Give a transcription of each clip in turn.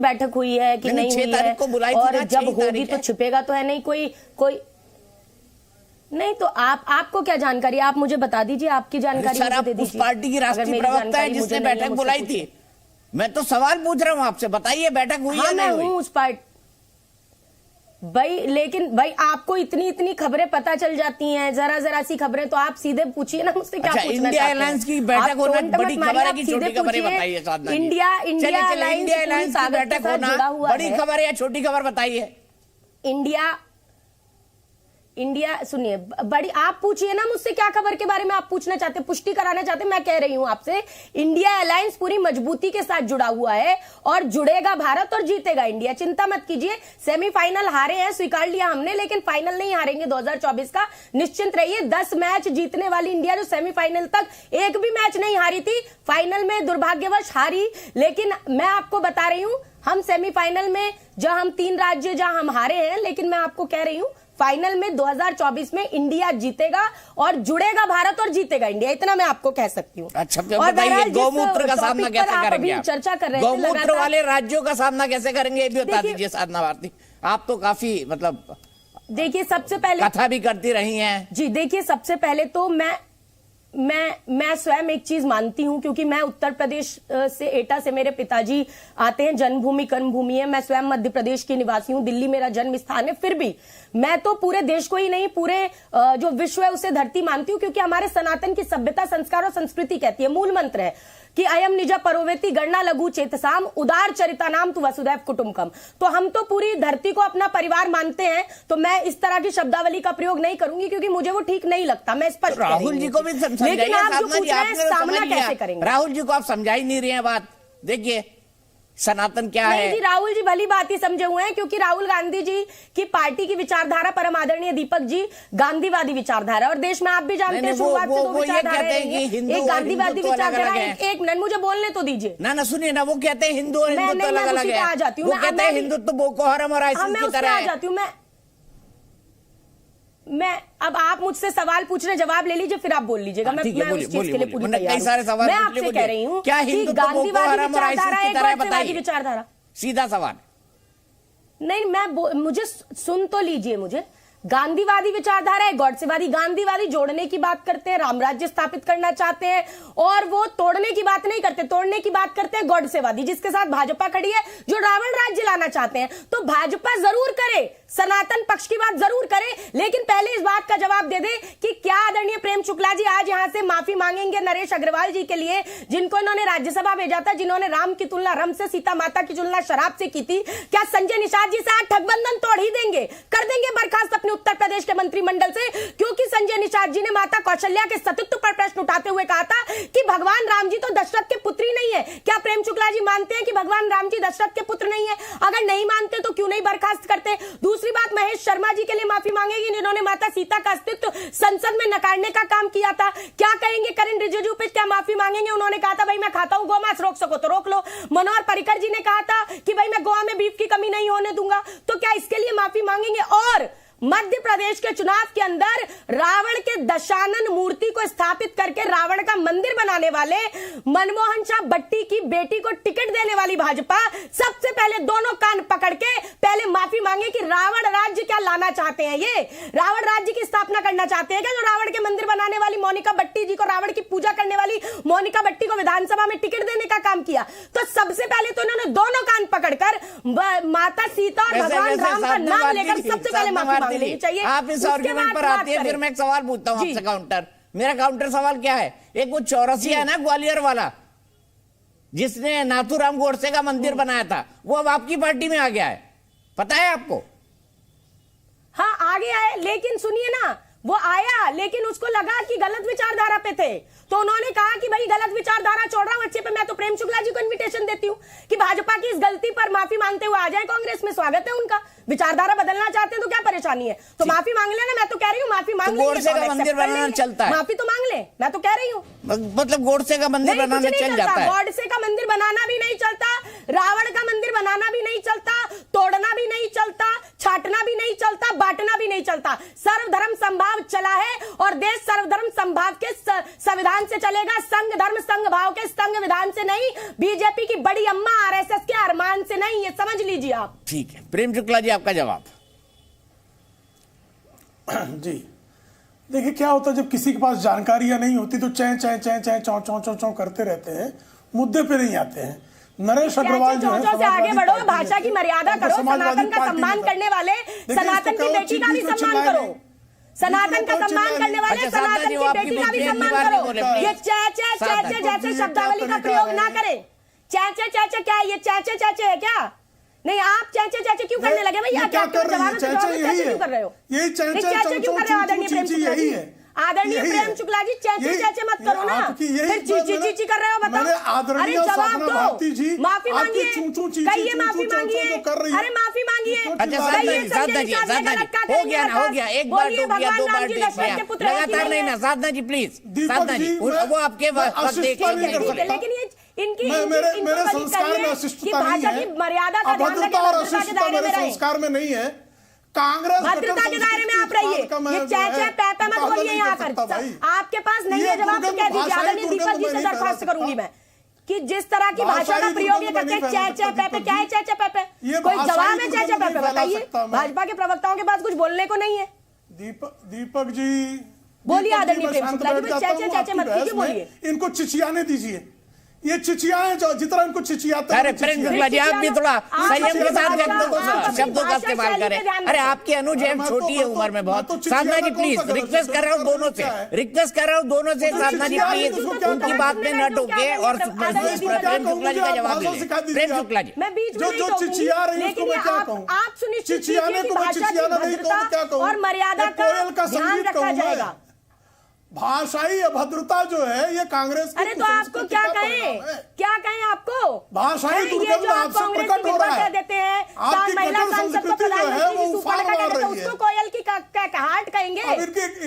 बैठक हुई है कि नहीं हुई है, को बुलाई थी और ना, जब होगी तो छिपेगा तो है नहीं कोई नहीं। तो आपको क्या जानकारी, आप मुझे बता दीजिए, आपकी जानकारी मुझे दे दीजिए। उस पार्टी की राष्ट्रीय प्रवक्ता है जिसने बैठक बुलाई थी। मैं तो सवाल पूछ रहा हूँ आपसे, बताइए बैठक हुई है नहीं हुई? उस पार्टी भाई, लेकिन भाई आपको इतनी खबरें पता चल जाती हैं, जरा सी खबरें, तो आप सीधे पूछिए ना मुझसे क्या पूछना इंडिया अलायंस की बैठक होना बड़ी खबर है कि छोटी खबर है, बताइए साधना जी। इंडिया अलायंस की बैठक होना बड़ी खबर है या छोटी खबर, बताइए। इंडिया सुनिए, बड़ी आप पूछिए ना मुझसे क्या खबर के बारे में आप पूछना चाहते हैं, पुष्टि कराना चाहते हैं। मैं कह रही हूं आपसे, इंडिया अलायंस पूरी मजबूती के साथ जुड़ा हुआ है और जुड़ेगा भारत और जीतेगा इंडिया, चिंता मत कीजिए। सेमीफाइनल हारे हैं, स्वीकार लिया हमने, लेकिन फाइनल नहीं हारेंगे 2024 का, निश्चिंत रहिए। 10 मैच जीतने वाली इंडिया जो सेमीफाइनल तक एक भी मैच नहीं हारी थी, फाइनल में दुर्भाग्यवश हारी। लेकिन मैं आपको बता रही हूं, हम सेमीफाइनल में जहां हम 3 राज्य जहां हम हारे हैं, लेकिन मैं आपको कह रही हूं फाइनल में 2024 में इंडिया जीतेगा और जुड़ेगा भारत और जीतेगा इंडिया, इतना मैं आपको कह सकती हूँ। अच्छा बताइए, गौमूत्र का सामना कैसे करेंगे आप? चर्चा कर रहे थे गौमूत्र वाले राज्यों का सामना कैसे करेंगे, ये भी बता दीजिए साधना भारती। आप तो काफी मतलब देखिए, सबसे पहले कथा भी करती रही हैं जी। देखिए, सबसे पहले तो मैं स्वयं एक चीज मानती हूं, क्योंकि मैं उत्तर प्रदेश से, एटा से मेरे पिताजी आते हैं, जन्मभूमि कर्मभूमि है। मैं स्वयं मध्य प्रदेश की निवासी हूं, दिल्ली मेरा जन्म स्थान है। फिर भी मैं तो पूरे देश को ही नहीं, पूरे जो विश्व है उसे धरती मानती हूं, क्योंकि हमारे सनातन की सभ्यता, संस्कार और संस्कृति कहती है, मूल मंत्र है कि अयम निज परोवेति गणना लघु चेतसाम उदार चरिता नाम तु वसुदैव कुटुंबकम। तो हम तो पूरी धरती को अपना परिवार मानते हैं, तो मैं इस तरह की शब्दावली का प्रयोग नहीं करूंगी, क्योंकि मुझे वो ठीक नहीं लगता। मैं स्पष्ट राहुल जी को भी लेकिन आप जो पूछ रहे हैं, सामना कैसे करेंगे? राहुल जी को आप समझा ही नहीं रहे हैं बात। देखिए सनातन क्या है। जी, राहुल जी भली बात ही समझे हुए हैं, क्योंकि राहुल गांधी जी की पार्टी की विचारधारा, परम आदरणीय दीपक जी, गांधीवादी विचारधारा, और देश में आप भी जानते हैं शुरुआत से 2 विचारधाराएं रही हैं। एक गांधीवादी विचारधारा, एक मिनट मुझे बोलने तो दीजिए ना सुनिए ना, वो कहते हैं हिंदू और हिंदुत्व अलग अलग है। आ जाती हूँ, वो कहते हैं हिंदुत्व बोको हराम और आईसिस की तरह आ जाती हूँ मैं। अब आप मुझसे सवाल पूछ रहे, जवाब ले लीजिए, फिर आप बोल लीजिएगा। मैं उस चीज के लिए पूरी तैयार हूं। मैं आपसे कह रही हूं कि गांधीवादी विचारधारा एक गांधीवादी विचारधारा, सीधा सवाल नहीं, मुझे सुन तो लीजिए। मुझे गांधीवादी विचारधारा है, गॉडसेवादी, गांधीवादी जोड़ने की बात करते हैं, राम राज्य स्थापित करना चाहते हैं, और वो तोड़ने की बात नहीं करते, तोड़ने की बात करते हैं गॉडसेवादी, जिसके साथ भाजपा खड़ी है, जो रावण राज्य लाना चाहते हैं। तो भाजपा जरूर करे, सनातन पक्ष की बात जरूर करे, लेकिन पहले इस बात का जवाब दे दे कि क्या आदरणीय प्रेम शुक्ला जी आज यहां से माफी मांगेंगे नरेश अग्रवाल जी के लिए, जिनको इन्होंने राज्यसभा भेजा था, जिन्होंने राम की तुलना रम से, सीता माता की तुलना शराब से की थी? क्या संजय निषाद जी से आज ठगबंधन तोड़ ही देंगे, कर देंगे बर्खास्त अपने उत्तर प्रदेश के मंत्रिमंडल से? क्योंकि संजय निषाद जी ने माता कौशल्या के सतीत्व पर प्रश्न उठाते हुए कहा था कि भगवान राम जी तो दशरथ के पुत्र ही नहीं है। क्या प्रेम शुक्ला जी मानते हैं कि भगवान राम जी दशरथ के पुत्र नहीं है? अगर नहीं मानते तो क्यों नहीं बर्खास्त करते? दूसरी बात, महेश शर्मा जी के लिए माफी मांगेगी, जिन्होंने माता सीता का अस्तित्व संसद में नकारने का काम किया था? क्या कहेंगे किरण रिजिजू पे, क्या माफी मांगेंगे? उन्होंने कहा था भाई मैं खाता हूं गोमांस, रोक सको तो रोक लो। मनोहर पर्रिकर जी ने कहा था कि भाई मैं गोवा में बीफ की कमी नहीं होने दूंगा, तो क्या इसके लिए माफी मांगेंगे? और मध्य प्रदेश के चुनाव के अंदर रावण के दशानन मूर्ति को स्थापित करके रावण का मंदिर बनाने वाले मनमोहन शाह भट्टी की बेटी को टिकट देने वाली भाजपा सबसे पहले दोनों कान पकड़ के पहले माफी मांगे कि रावण राज्य क्या लाना चाहते हैं? ये रावण राज्य की स्थापना करना चाहते हैं क्या? जो रावण के मंदिर बनाने वाली मोनिका भट्टी जी को, रावण की पूजा करने वाली मोनिका भट्टी को विधानसभा में टिकट देने का काम किया। तो सबसे पहले तो इन्होंने दोनों कान पकड़कर माता सीता और भगवान राम का नाम लेकर सबसे पहले माफी चाहिए। आप इस आर्गुमेंट पर आती है, फिर मैं एक सवाल पूछता हूं आपसे काउंटर। मेरा काउंटर सवाल क्या है? एक वो चौरसिया है ना ग्वालियर वाला, जिसने नाथूराम गोडसे का मंदिर बनाया था, वो अब आपकी पार्टी में आ गया है, पता है आपको? हाँ आ गया है, लेकिन सुनिए ना, वो आया लेकिन उसको लगा कि गलत विचारधारा पे थे, तो उन्होंने कहा कि भाई गलत विचारधारा छोड़ रहा हूं, अच्छे पे। मैं तो प्रेम शुक्ला जी को इनविटेशन देती हूं कि भाजपा की इस गलती पर माफी मांगते हुए आ जाए कांग्रेस में, स्वागत है उनका। विचारधारा बदलना चाहते हैं तो क्या परेशानी है? तो माफी मांग लेना, मैं तो कह रही हूँ माफी मांग ले। गोडसे का मंदिर बनाना चलता है, माफी तो मांग ले, मैं तो कह रही हूँ। मतलब गोडसे का मंदिर बनाना चल जाता है? गोडसे का मंदिर बनाना भी नहीं चलता, रावण का मंदिर बनाना भी नहीं चलता, तोड़ना भी नहीं चलता, छाटना भी नहीं चलता, बांटना भी नहीं चलता। सर्वधर्म संभाव चला है और देश सर्वधर्म संभाव के संविधान से चलेगा, संघ धर्म संघ भाव के संघ विधान से नहीं, बीजेपी की बड़ी अम्मा आरएसएस के अरमान से नहीं, ये समझ लीजिए आप। ठीक है, प्रेम शुक्ला जी आपका जवाब। जी देखिए, क्या होता है जब किसी के पास जानकारियां नहीं होती तो चैं चैं चैं चैं चौं चौं चौं चौं करते रहते हैं, मुद्दे पे नहीं आते हैं। नरेश अग्रवाल जो है, से आगे बढ़ो, भाषा की मर्यादा करो, सनातन का सम्मान करने वाले सनातन की बेटी का भी सम्मान करो, सनातन का सम्मान करने वाले सनातन की बेटी का भी सम्मान करो। ये चे चे चे चे जैसे शब्दावली का प्रयोग ना करें। चे चे चे चे क्या है ये? चे चे चे चे है क्या? नहीं, आप चैचे चैचे क्यों करने लगे भैया? क्या कर रहे हो? चैचे क्यों कर रहे हो? यही चैचे क्यों कर रहे हो? आदरणीय प्रेम शुक्ला जी, आदरणीय प्रेम शुक्ला जी, चैचे चैचे मत करो ना, फिर चीची चीची कर रहे हो, बताओ। अरे जवाब दो, माफी मांगिए, कहिए माफी मांगिए, अरे माफी मांगिए। साधना जी हो गया ना, हो गया, एक बार हो गया, दो बार देख लिया, लगातार नहीं ना। साधना जी प्लीज, साधना जी वो आपके वक्त लेकिन ये मेरे संस्कार में अशिष्टता नहीं है, मर्यादा का अभद्रता और अशिष्टता मेरे संस्कार में नहीं है। कांग्रेस भद्रता के दायरे में आप रहिए, ये चैचे पैपा मत बोलिए यहाँ पर। आपके पास नहीं है जवाब तो कह दीजिए। आदरणीय दीपक जी से दरख्वास्त करूंगी मैं कि जिस तरह की भाषा का प्रयोग ये करते हैं, चैचे पैपे, क्या है चैचे पैपे? कोई जवाब है चैचे पैपे? बताइए, भाजपा के प्रवक्ताओं के पास कुछ बोलने को नहीं है। दीपक जी बोलिए, आदरणीय प्रेम शुक्ला जी, चैचे चैचे मत कीजिए, बोलिए। इनको चिचियाने दीजिए, ये चिचियाएं जो जितना इनको चिचियाते हैं। अरे प्रेम शुक्ला जी, आप भी थोड़ा संयम के साथ शब्दों का इस्तेमाल करें। अरे आपकी अनुज है, छोटी है उम्र में बहुत। साधना जी प्लीज, रिक्वेस्ट कर रहा हूँ दोनों से, रिक्वेस्ट कर रहा हूँ दोनों से, साधना जी प्लीज उनकी बात में न टोके और प्रेम शुक्ला जी का जवाब ले। प्रेम शुक्ला जी, मैं बीच में जो चिचिया रही है उसको मैं क्या कहूँ? आप सुनिश्चित चिचियाने को मैं चिचियाना नहीं कहूँ, क्या कहूँ? और मर्यादा का ध्यान रखा जाएगा। भाषाई अभद्रता जो है ये कांग्रेस की, अरे तो आपको क्या कहें, क्या कहें आपको? भाषाई दुर्गंध आपसे प्रकट हो रहा है। देते हैं आपकी महिला कठोर सांसद को संस्कृति जो है वो उफान मार रही है। उसको कोयल की कहकाहट कहेंगे,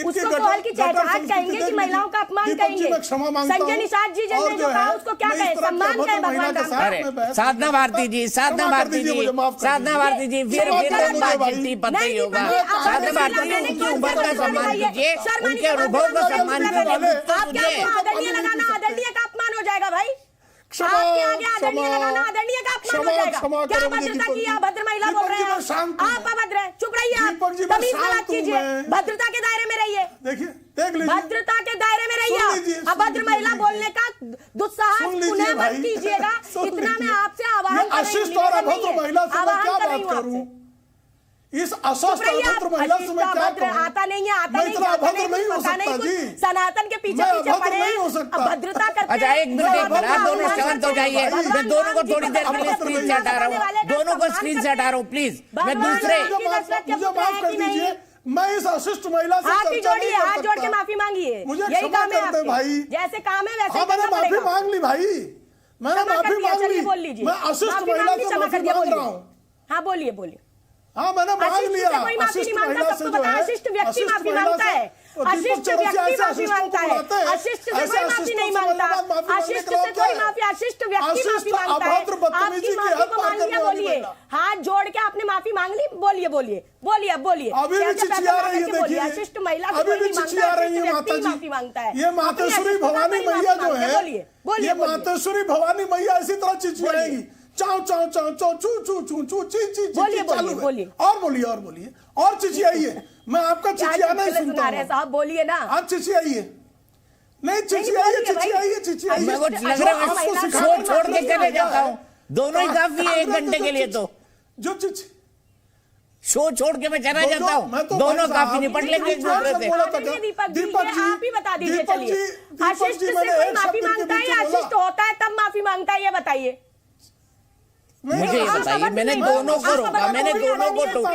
उसको कोयल की चहचहाट कहेंगे कि महिलाओं का अपमान कहेंगे? संजय निषाद जी जिन्होंने जो कहा उसको क्या कहें? सम्मान कहें भगवान राम का? अरे साधना भारती जी, साधना भारती जी, साधना भारती जी, फिर चिट्ठी पत्र ही होगा। साधना भारती जी, उनकी उम्र का सम्मान कीजिए, उनके अनुभव का सम्मान कीजिए। आदरणीय लगाना आदरणीय का अपमान हो जाएगा भाई। आपके आगे आदरणीय लगाना आदरणीय का अपमान हो जाएगा। क्या भद्रता की अभद्र महिला बोल रहे हैं आप? अभद्र है, चुप रहिए आप, तमीज से बात कीजिए, भद्रता के दायरे में रहिए। देखिए, देख लीजिए, भद्रता के दायरे में रहिए। अभद्र महिला बोलने का दुस्साहस पुनः मत कीजिएगा। इतना मैं आपसे आह्वान कर रही हूँ, अशिष्ट और अभद्र महिला से मैं क्या बात करूं? इस अशिष्ट अभद्र महिला से मैं क्या कहूं? आता नहीं है, आता नहीं, अभद्र नहीं हो सकता जी। सनातन के पीछे पीछे पड़े अभद्रता करते। अच्छा एक मिनट, आप दोनों शांत हो जाइए। मैं दोनों को थोड़ी देर के लिए स्क्रीन से हटा रहा हूँ, दोनों को स्क्रीन से हटा रहा हूँ प्लीज। मैं दूसरे, मुझे माफ कर दीजिए, मैं इस अशिष्ट महिला से हाथ जोड़िए, हाथ जोड़ के माफी मांगिए। मुझे यही काम है आपके, भाई, जैसे काम है वैसे मैंने माफी मांग ली भाई, मैंने माफी मांग ली। बोल लीजिए, मैं अशिष्ट महिला से माफी मांग रहा हूँ। हाँ बोलिए बोलिए। हाँ मैंने मांग लिया। कोई माफी नहीं मांगता, सबको पता है। अशिष्ट व्यक्ति माफी मांगता है, अशिष्ट व्यक्ति माफी मांगता है, अशिष्ट से कोई माफी नहीं मांगता, अशिष्ट से कोई माफी, अशिष्ट व्यक्ति माफी मांगता है। आपकी माफी को मान लिया, बोलिए, हाथ जोड़ के आपने माफी मांग ली, बोलिए बोलिए बोलिए बोलिए। अभी भी चिचिया रही है, देखिए अशिष्ट महिला से अभी कोई भी नहीं चिचिया मांगता, रही है अशिष्ट माता व्यक्ति जी। माफी मांगता है। ये मातेश्वरी भवानी मैया जो है, बोलिए बोलिए, ये मातेश्वरी भवानी मैया इसी तरह चिचियाएगी, चाव चाव चाव चाव चू चू चू चू ची ची ची। बोलिए बोलिए बोलिए, और बोलिए और बोलिए और चिचियाइए। मैं आपका चिचियाना ही सुनता हूँ। साहब बोलिए ना, आप चिचियाइए, नहीं चिचियाइए चिचियाइए चिचियाइए। मैं कुछ लग रहा है छोड़ के चले जाता हूँ, दोनों ही काफी है 1 घंटे के लिए। तो जो चिच शो छोड़ के मैं चला जाता हूँ, दोनों काफी निपट लेंगे एक दूसरे से। दीपक जी आप ही बता दीजिए, चलिए अशिष्ट से कोई माफी मांगता है या अशिष्ट होता है तब माफी मांगता है, ये बताइए मुझे ये बताइए। मैंने दोनों को रोका, मैंने दोनों को टोका,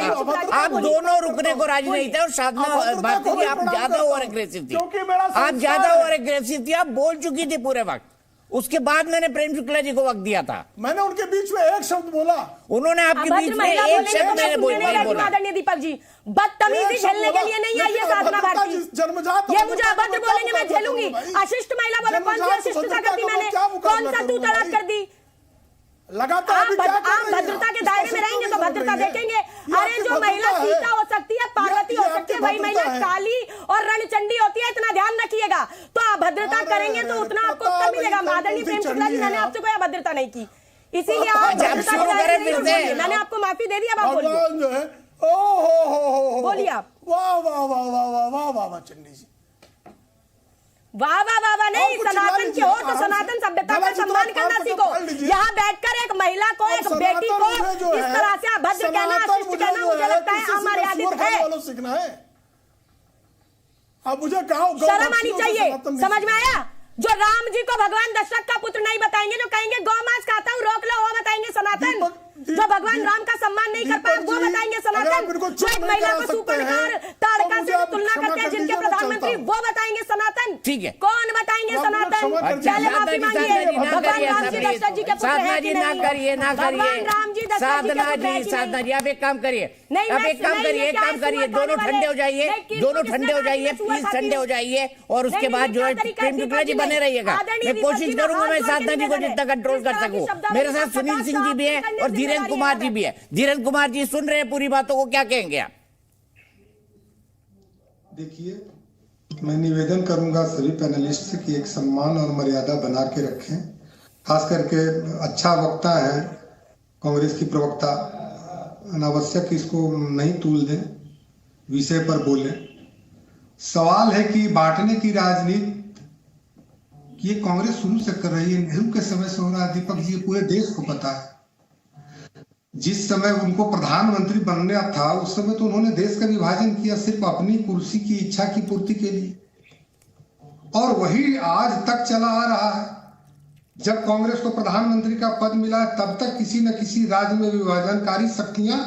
आप दोनों रुकने को राजी नहीं थे। और साधना भारती जी आप ज्यादा ओवर एग्रेसिव थी, आप ज्यादा ओवर एग्रेसिव थी, आप बोल चुकी थी पूरे वक्त। उसके बाद मैंने प्रेम शुक्ला जी को वक्त दिया था, मैंने उनके बीच में एक शब्द बोला, उन्होंने आपके बीच में एक शब्द मैंने बोला। आदरणीय दीपक जी बदतमीजी झेलने के लिए नहीं आई है साधना भारती, जन्मजात ये मुझे अभद्र बोलेंगे मैं झेलूंगी। अशिष्ट महिला बोले, कौन सी अशिष्टता कर दी मैंने, कौन सा तू तड़ाक कर दी? लगातार आप भद्रता के दायरे में रहेंगे तो भद्रता देखेंगे। अरे जो महिला सीता हो सकती है, पार्वती हो सकती है, वही महिला काली और रणचंडी होती है, इतना ध्यान रखिएगा। तो अभद्रता आपसे कोई अभद्रता नहीं की, इसीलिए आप मैंने आपको माफी दे दी। अब आप भगवान जो है, ओ बोलिए आप। वाह वाह वाह वाह वाह वाह वाह वाह चंडी जी, वाह वाह वाह वाह नहीं, सनातन के हो तो सनातन सभ्यता का सम्मान करना सीखो। यहाँ बैठकर एक महिला को, एक बेटी को इस तरह से अभद्र कहना, अशिष्ट कहना, मुझे लगता है अमर्यादित है। सीखना है। अब मुझे कहा शर्म आनी चाहिए, समझ में आया? जो राम जी को भगवान दशरथ का पुत्र नहीं बताएंगे, जो कहेंगे गौ मांस खाता हूँ रोक लो, वो बताएंगे सनातन। जो भगवान राम का सम्मान नहीं कर पाए वो बताएंगे सनातन। जो एक महिला को सुपरस्टार तारका से तुलना करते हैं जिनके प्रधानमंत्री, वो बताएंगे सनातन। ठीक है, कौन बताएंगे सनातन? पहले माफी मांगिए, भगवान राम जी दशरथ जी के पुत्र हैं कि नहीं? भगवान राम जी दशरथ जी के पुत्र हैं कि नहीं? साधना जी आप एक काम करिए, आप एक काम करिए, दोनों ठंडे हो जाइए, प्लीज ठंडे हो जाइए, और उसके बाद जो है प्रेम शुक्ला जी बने रहिएगा। मैं कोशिश करूंगा मैं साधना जी को जितना कंट्रोल कर सकूं। मेरे साथ सुनील सिंह जी भी है और धीरेन्द्र कुमार जी भी है। धीरेन्द्र कुमार जी सुन रहे हैं पूरी बातों को, क्या कहेंगे आप? देखिए, मैं निवेदन करूंगा सभी पैनलिस्ट से कि एक सम्मान और मर्यादा बना के रखें। खास करके अच्छा वक्ता है कांग्रेस की प्रवक्ता, अनावश्यक इसको नहीं तूल दें, विषय पर बोले। सवाल है कि बांटने की राजनीति ये कांग्रेस शुरू से कर रही है, नेहरू के समय से हो रहा है। दीपक जी, पूरे देश को पता है। जिस समय उनको प्रधानमंत्री बनना था उस समय तो उन्होंने देश का विभाजन किया सिर्फ अपनी कुर्सी की इच्छा की पूर्ति के लिए, और वही आज तक चला आ रहा है। जब कांग्रेस को प्रधानमंत्री का पद मिला तब तक किसी न किसी राज्य में विभाजनकारी शक्तियां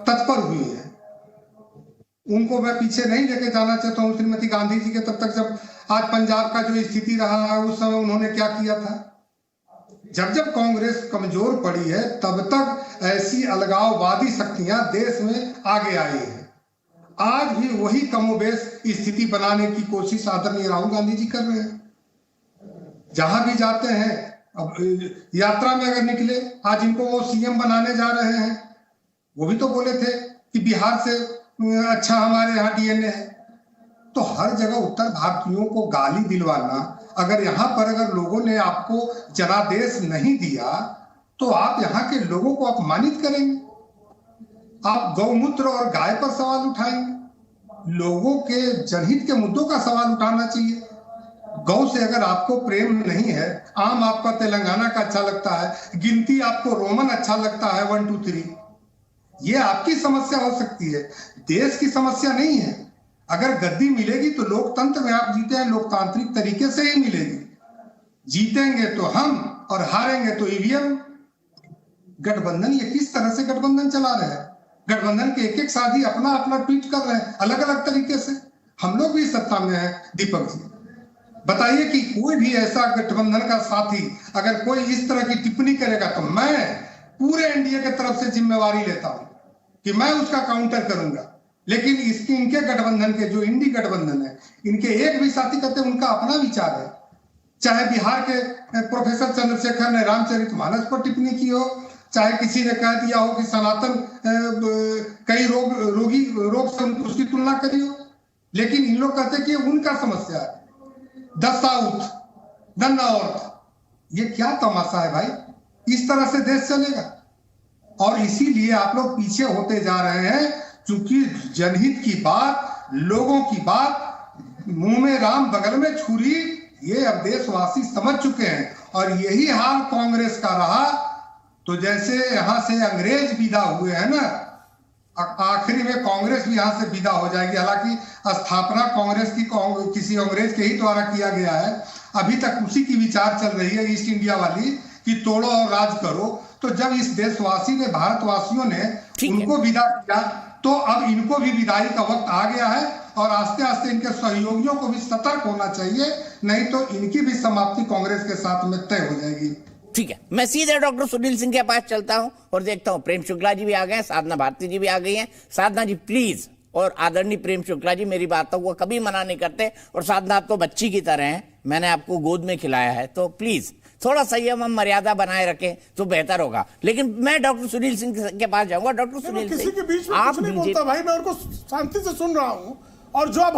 तत्पर हुई हैं। उनको मैं पीछे नहीं लेके जाना चाहता हूं श्रीमती गांधी जी के, तब तक जब आज पंजाब का जो स्थिति रहा है उस समय उन्होंने क्या किया था। जब जब कांग्रेस कमजोर पड़ी है तब तक ऐसी अलगाववादी शक्तियां देश में आगे आई हैं। आज भी वही कमोबेश स्थिति बनाने की कोशिश आदरणीय राहुल गांधी जी कर रहे हैं। जहां भी जाते हैं, अब यात्रा में अगर निकले, आज इनको वो सीएम बनाने जा रहे हैं, वो भी तो बोले थे कि बिहार से अच्छा हमारे यहाँ डीएनए है। तो हर जगह उत्तर भारतीयों को गाली दिलवाना, अगर यहाँ पर अगर लोगों ने आपको जनादेश नहीं दिया तो आप यहाँ के लोगों को अपमानित करेंगे। आप गौमूत्र और गाय पर सवाल उठाएंगे। लोगों के जनहित के मुद्दों का सवाल उठाना चाहिए। गौ से अगर आपको प्रेम नहीं है, आम आपका तेलंगाना का अच्छा लगता है, गिनती आपको रोमन अच्छा लगता है 1 2 3, ये आपकी समस्या हो सकती है, देश की समस्या नहीं है। अगर गद्दी मिलेगी तो लोकतंत्र में आप जीते हैं, लोकतांत्रिक तरीके से ही मिलेगी। जीतेंगे तो हम और हारेंगे तो ईवीएम। गठबंधन, ये किस तरह से गठबंधन चला रहे हैं? गठबंधन के एक एक साथी अपना अपना ट्वीट कर रहे हैं अलग अलग तरीके से। हम लोग भी सत्ता में हैं। दीपक जी बताइए कि कोई भी ऐसा गठबंधन का साथी अगर कोई इस तरह की टिप्पणी करेगा तो मैं पूरे एनडीए की तरफ से जिम्मेवारी लेता हूं कि मैं उसका काउंटर करूंगा। लेकिन इसके इनके गठबंधन के जो इंडी गठबंधन है, इनके एक भी साथी कहते हैं उनका अपना विचार है। चाहे बिहार के प्रोफेसर चंद्रशेखर ने रामचरितमानस पर टिप्पणी की हो, चाहे किसी ने कह दिया हो कि सनातन कई रोग से उसकी तुलना करी हो, लेकिन इन लोग कहते हैं कि उनका समस्या है, द साउथ, द नॉर्थ। ये क्या तमाशा है भाई? इस तरह से देश चलेगा? और इसीलिए आप लोग पीछे होते जा रहे हैं, क्योंकि जनहित की बात, लोगों की बात, मुंह में राम बगल में छुरी, ये अब देशवासी समझ चुके हैं। और यही हाल कांग्रेस का रहा तो जैसे यहां से अंग्रेज विदा हुए हैं ना, आखिरी में कांग्रेस भी यहां से विदा हो जाएगी। हालांकि स्थापना कांग्रेस की किसी अंग्रेज के ही द्वारा किया गया है। अभी तक उसी की विचार चल रही है ईस्ट इंडिया वाली कि तोड़ो और राज करो। तो जब इस देशवासी ने, भारतवासियों ने उनको विदा किया तो अब इनको भी विदाई का वक्त आ गया है। और आस्ते आस्ते इनके सहयोगियों को भी सतर्क होना चाहिए, नहीं तो इनकी भी समाप्ति कांग्रेस के साथ में तय हो जाएगी। ठीक है, मैं सीधे डॉक्टर सुनील सिंह के पास चलता हूं और देखता हूं। प्रेम शुक्ला जी भी आ गए, साधना भारती जी भी आ गई हैं। साधना जी प्लीज, और आदरणीय प्रेम शुक्ला जी मेरी बातों को कभी मना नहीं करते, और साधना आप तो बच्ची की तरह हैं, मैंने आपको गोद में खिलाया है, तो प्लीज थोड़ा संयम हम मर्यादा बनाए रखें तो बेहतर होगा। लेकिन मैं डॉक्टर सुनील सिंह के पास जाऊंगा। डॉक्टर सुनील सिंह, किसी के बीच में कुछ नहीं बोलता भाई, मैं उनको शांति से सुन रहा हूं। और जो आप